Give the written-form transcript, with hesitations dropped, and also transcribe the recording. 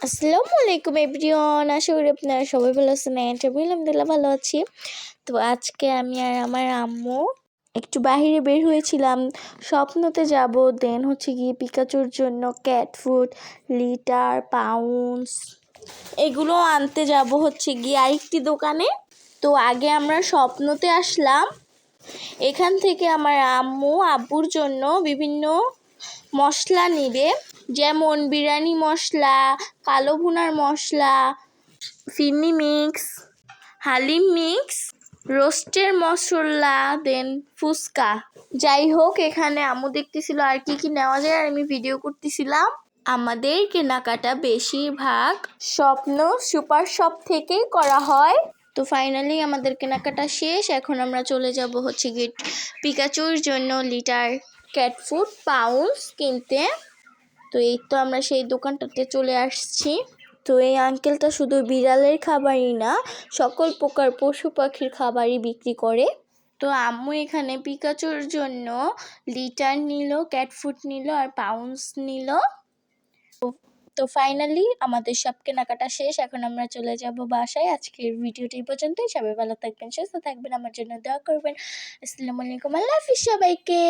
আসসালামু আলাইকুম এভরিওয়ান, আশা করি আপনারা সবাই ভালো আছেন। আমি আলহামদুলিল্লাহ ভালো আছি। তো আজকে আমি আর আমার আম্মু একটু বাইরে বের হয়েছিলাম, স্বপ্নতে যাব। দেন হচ্ছে গিয়ে পিকাচুর জন্য ক্যাট ফুড, লিটার, পাউন্স এগুলো আনতে যাব হচ্ছে গিয়ে আরেকটি দোকানে। তো আগে আমরা স্বপ্নতে আসলাম। এখান থেকে আমার আম্মু আব্বুর জন্য বিভিন্ন মশলা নিবে, যেমন বিরিয়ানি মশলা, কালো ভুনার মশলা, ফিরনি মিক্স, হালিম মিক্স, রোস্টের মশলা, দেন ফুচকা। যাই হোক, এখানে আম্মু দেখতেছিল আর কি কি নেওয়া যায়, আর আমি ভিডিও করতেছিলাম। আমাদের কেনাকাটা বেশিরভাগ স্বপ্ন সুপার শপ থেকেই করা হয়। তো ফাইনালি আমাদের কেনাকাটা শেষ। এখন আমরা চলে যাব হচ্ছে গিয়ে পিকাচুর জন্য লিটার, ক্যাট ফুড, পাউন্স কিনতে। তো এই তো আমরা সেই দোকানটাতে চলে আসছি। তো এই আঙ্কেলটা শুধু বিড়ালের খাবারই না, সকল প্রকার পশু পাখির খাবারই বিক্রি করে। তো আম্মু এখানে পিকাচুর জন্য লিটার নিল, ক্যাট ফুড নিল আর পাউন্স নিল। তো ফাইনালি আমাদের সব কেনাকাটা শেষ। এখন আমরা চলে যাব বাসায়। আজকের ভিডিওটি এই পর্যন্তই। সবাই ভালো থাকবেন, সুস্থ থাকবেন, আমার জন্য দোয়া করবেন। আসসালামু আলাইকুম, আল্লাহ হাফিজ সবাইকে।